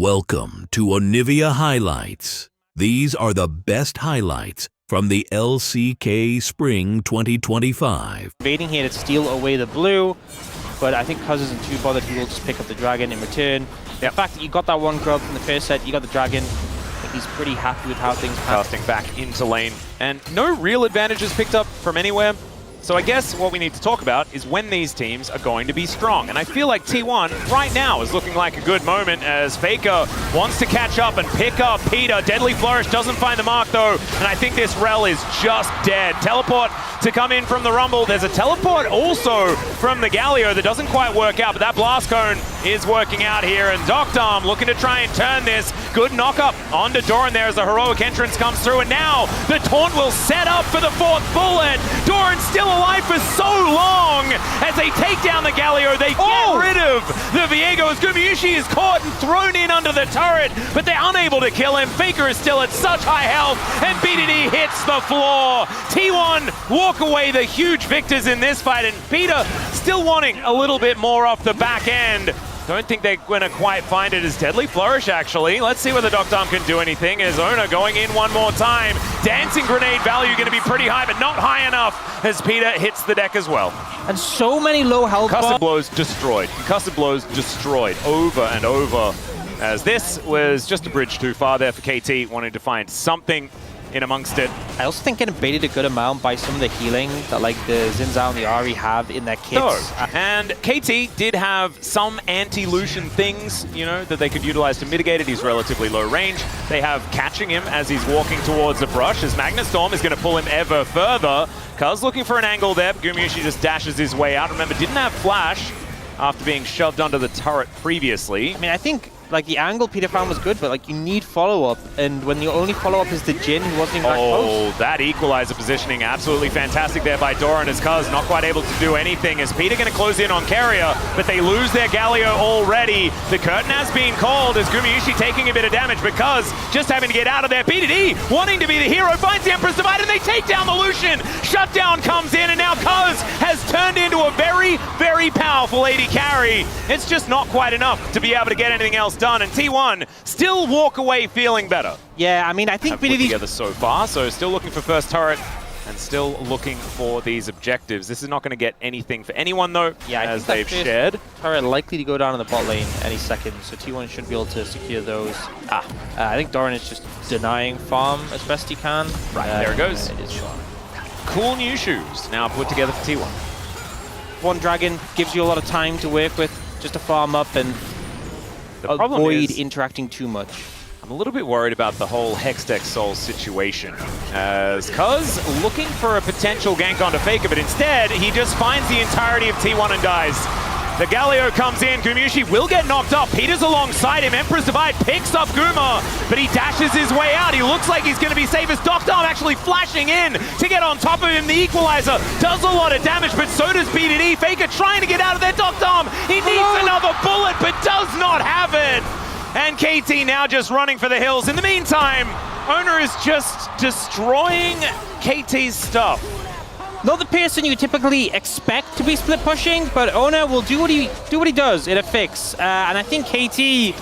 Welcome to Onivia Highlights. These are the best highlights from the LCK Spring 2025. Invading here to steal away the blue, but I think Cuz isn't too bothered. He will just pick up the dragon in return. The fact that you got that one grub from the first set, you got the dragon, I think he's pretty happy with how things pan. Casting back into lane, and no real advantages picked up from anywhere. So I guess what we need to talk about is when these teams are going to be strong. And I feel like T1 right now is looking like a good moment as Faker wants to catch up and pick up Peter. Deadly Flourish doesn't find the mark though, and I think this Rel is just dead. Teleport to come in from the Rumble. There's a teleport also from the Galio that doesn't quite work out, but that Blast Cone is working out here, and Doctarm looking to try and turn this. Good knock up onto Doran there as the heroic entrance comes through, and now the taunt will set up for the fourth bullet. Doran's still alive for so long as they take down the Galio. They get rid of the Viego as Gumayusi is caught and thrown in under the turret, but they're unable to kill him. Faker is still at such high health, and BDD hits the floor. T1 walk away the huge victors in this fight, and Peter still wanting a little bit more off the back end. Don't think they're going to quite find it as Deadly Flourish, actually. Let's see whether Doctarm can do anything. As Ona going in one more time. Dancing Grenade value going to be pretty high, but not high enough as Peter hits the deck as well. And so many low health Concussive blows destroyed. Concussive blows destroyed over and over. As this was just a bridge too far there for KT, wanting to find something in amongst it. I also think getting baited a good amount by some of the healing that like the Xin Zhao and the Ahri have in their kits. And KT did have some anti-Lucian things, you know, that they could utilize to mitigate it. He's relatively low range. They have catching him as he's walking towards the brush, as Magnastorm is going to pull him ever further. Cuz looking for an angle there, but Gumayusi just dashes his way out. Remember, didn't have flash after being shoved under the turret previously. I mean, I think like the angle Peter found was good, but like you need follow-up, and when the only follow-up is the Jhin, who wasn't even that close. That equalizer positioning absolutely fantastic there by Doran, as Cuz not quite able to do anything, as Peter going to close in on Carrier, but they lose their Galio already. The curtain has been called as Gumayusi taking a bit of damage, but Cuz just having to get out of there. BDD wanting to be the hero, finds the Emperor's Divide, and they take down the Lucian. Shutdown comes in, and now Cuz has turned into a very, very powerful AD carry. It's just not quite enough to be able to get anything else done, and T1 still walk away feeling better. Yeah, I mean, I think BDD together so far, so still looking for first turret and still looking for these objectives. This is not going to get anything for anyone though, yeah, as they've shared. Turret likely to go down in the bot lane any second, so T1 should be able to secure those. I think Doran is just denying farm as best he can. Right, there it goes. It is Cool new shoes now put together for T1. One dragon gives you a lot of time to work with, just to farm up and the problem avoid is, interacting too much. I'm a little bit worried about the whole Hextech Soul situation, as Cuz looking for a potential gank onto Faker, but instead he just finds the entirety of T1 and dies. The Galio comes in, Gumayusi will get knocked up, Peter's alongside him, Emperor's Divide picks up Guma, but he dashes his way out. He looks like he's going to be safe as Doctarm actually flashing in to get on top of him. The equalizer does a lot of damage, but so does BDD. Faker trying to get out of there, Doctarm, he needs another bullet, but does not have it. And KT now just running for the hills. In the meantime, Ona is just destroying KT's stuff. Not the person you typically expect to be split pushing, but Ona will do what he does in a fix. And I think KT,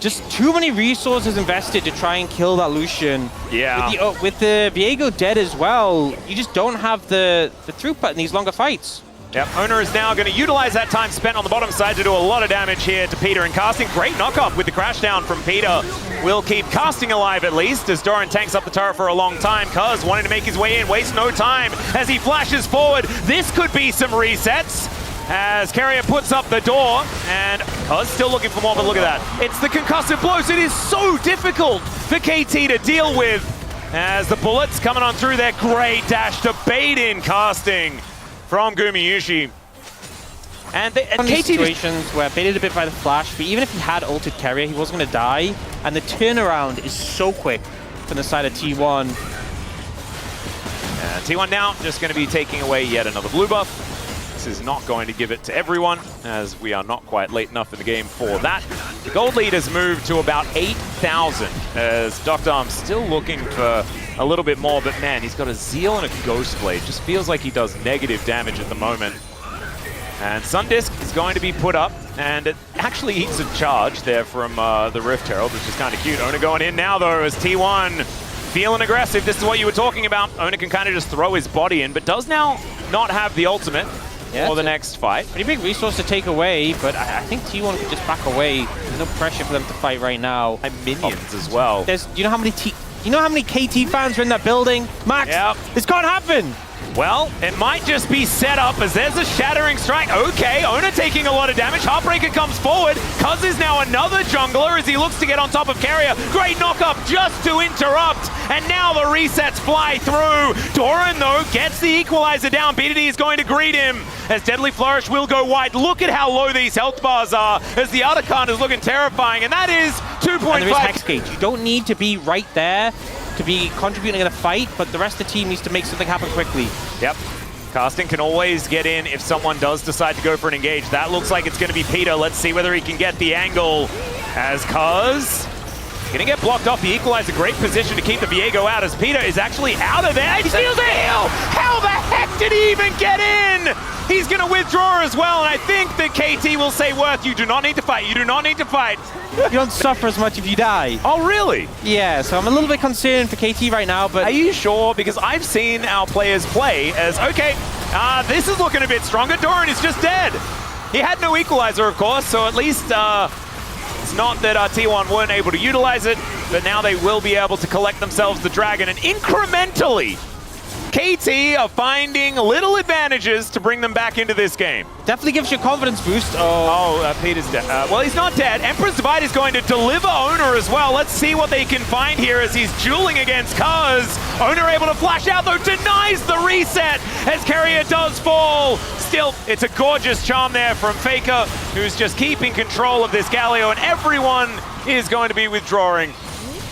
just too many resources invested to try and kill that Lucian. Yeah. With the Viego dead as well, you just don't have the throughput in these longer fights. Yep, Ona is now going to utilize that time spent on the bottom side to do a lot of damage here to Peter, and casting. Great knock-up with the crash down from Peter. Will keep casting alive at least as Doran tanks up the turret for a long time. Cuz wanting to make his way in, wastes no time as he flashes forward. This could be some resets as Carrier puts up the door, and Cuz still looking for more, but look at that. It's the concussive blows. It is so difficult for KT to deal with as the bullets coming on through there. Great dash to bait in casting from Gumayusi. And KT situations where baited a bit by the flash, but even if he had ulted Carrier, he wasn't going to die. And the turnaround is so quick from the side of T1. And T1 now just going to be taking away yet another blue buff. This is not going to give it to everyone, as we are not quite late enough in the game for that. The gold lead has moved to about 8,000, as Doctarm still looking for a little bit more, but man, he's got a Zeal and a Ghost Blade. Just feels like he does negative damage at the moment. And Sundisk is going to be put up. And it actually eats a charge there from the Rift Herald, which is kind of cute. Ona going in now, though, as T1 feeling aggressive. This is what you were talking about. Ona can kind of just throw his body in, but does now not have the ultimate for the next fight. Pretty big resource to take away, but I think T1 could just back away. There's no pressure for them to fight right now. And minions as well. Do you know how many KT fans are in that building? Max, this can't happen. Well, it might just be set up as there's a shattering strike. Okay, Ona taking a lot of damage. Heartbreaker comes forward. Cuz is now another jungler as he looks to get on top of Carrier. Great knock-up just to interrupt. And now the resets fly through. Doran, though, gets the equalizer down. BDD is going to greet him as Deadly Flourish will go wide. Look at how low these health bars are as the Otacon is looking terrifying. And that is 2.5. And there is Hex Gauge. You don't need to be right there to be contributing in a fight, but the rest of the team needs to make something happen quickly. Yep. Casting can always get in if someone does decide to go for an engage. That looks like it's going to be Peter. Let's see whether he can get the angle as Cuz gonna get blocked off the equalizer. Great position to keep the Viego out as Peter is actually out of there. He steals a heal! How the heck did he even get in? He's gonna withdraw as well, and I think that KT will say, Worth, you do not need to fight. You do not need to fight. You don't suffer as much if you die. Oh, really? Yeah, so I'm a little bit concerned for KT right now, but... Are you sure? Because I've seen our players play as, okay, this is looking a bit stronger. Doran is just dead. He had no equalizer, of course, so at least it's not that T1 weren't able to utilize it, but now they will be able to collect themselves the dragon, and incrementally, KT are finding little advantages to bring them back into this game. Definitely gives you a confidence boost. Peter's dead. Well, he's not dead. Emperor's Divide is going to deliver Ona as well. Let's see what they can find here as he's dueling against Cuz. Ona able to flash out, though, denies the reset as Carrier does fall. Still, it's a gorgeous charm there from Faker, who's just keeping control of this Galio, and everyone is going to be withdrawing.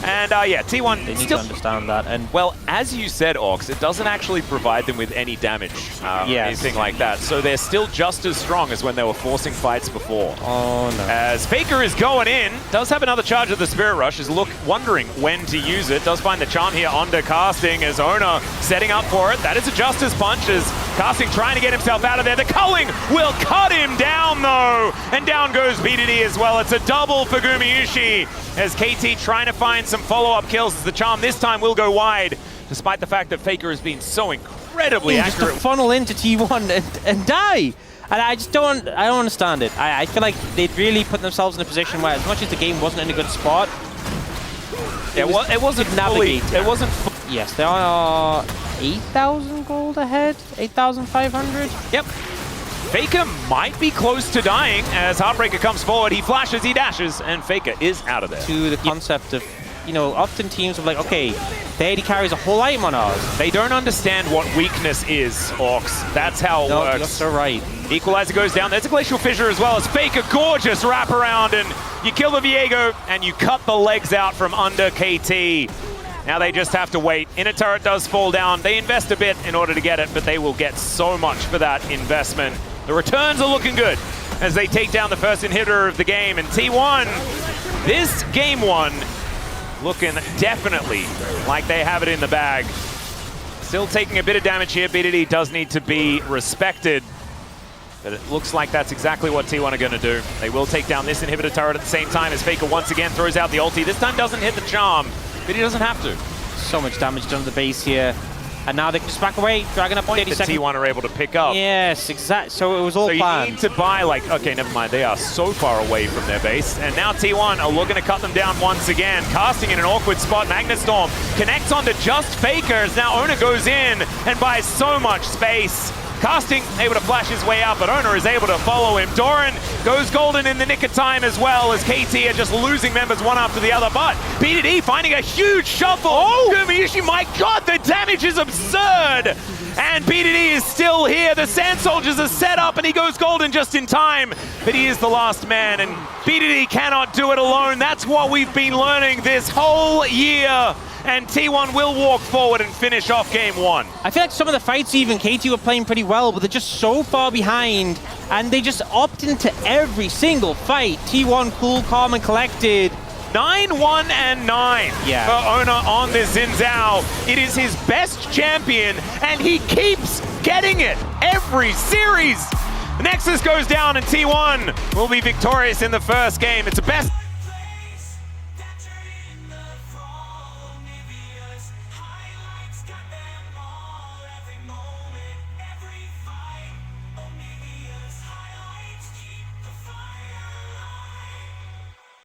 And yeah, T1 they need to understand that. And well, as you said, Ox, it doesn't actually provide them with any damage, anything like that. So they're still just as strong as when they were forcing fights before. Oh no! As Faker is going in, does have another charge of the Spirit Rush. Is wondering when to use it. Does find the charm here under Casting as Ona setting up for it. That is a Justice Punch as Casting trying to get himself out of there. The culling will cut him down though, and down goes BDD as well. It's a double for Gumayusi as KT trying to find some follow-up kills as the charm this time will go wide, despite the fact that Faker has been so incredibly accurate. Just to funnel into T1 and die. And I just don't understand it. I feel like they'd really put themselves in a position where, as much as the game wasn't in a good spot, it wasn't navigate. It wasn't. Yes, they are 8,000 gold ahead, 8,500. Yep. Faker might be close to dying as Heartbreaker comes forward. He flashes, he dashes, and Faker is out of there. To the concept of, you know, often teams are like, okay, the AD carries a whole item on ours. They don't understand what weakness is, Orcs. That's how it works. You're so right. Equalizer goes down. There's a Glacial Fissure as well as Faker. Gorgeous wraparound, and you kill the Viego, and you cut the legs out from under KT. Now they just have to wait. Inner turret does fall down. They invest a bit in order to get it, but they will get so much for that investment. The returns are looking good as they take down the first inhibitor of the game. And T1, this game one, looking definitely like they have it in the bag. Still taking a bit of damage here. BDD does need to be respected. But it looks like that's exactly what T1 are going to do. They will take down this inhibitor turret at the same time as Faker once again throws out the ulti. This time doesn't hit the charm, but he doesn't have to. So much damage done to the base here. And now they can just back away, dragging up 30 seconds. T1 are able to pick up. Yes, exactly. So it was all planned. You need to buy, like, okay, never mind. They are so far away from their base. And now T1 are looking to cut them down once again. Casting in an awkward spot. Magnetstorm connects onto just Faker as now Ona goes in and buys so much space. Casting able to flash his way out, but Ona is able to follow him. Doran goes golden in the nick of time as well as KT are just losing members one after the other. But BDD finding a huge shuffle. Oh, Gumayusi, my God, the damage is absurd. And BDD is still here. The Sand Soldiers are set up and he goes golden just in time. But he is the last man and BDD cannot do it alone. That's what we've been learning this whole year. And T1 will walk forward and finish off game one. I feel like some of the fights even, KT were playing pretty well, but they're just so far behind, and they just opt into every single fight. T1 cool, calm, and collected. 9-1 and 9 for Ona on this Xin Zhao. It is his best champion, and he keeps getting it every series. Nexus goes down and T1 will be victorious in the first game. It's a best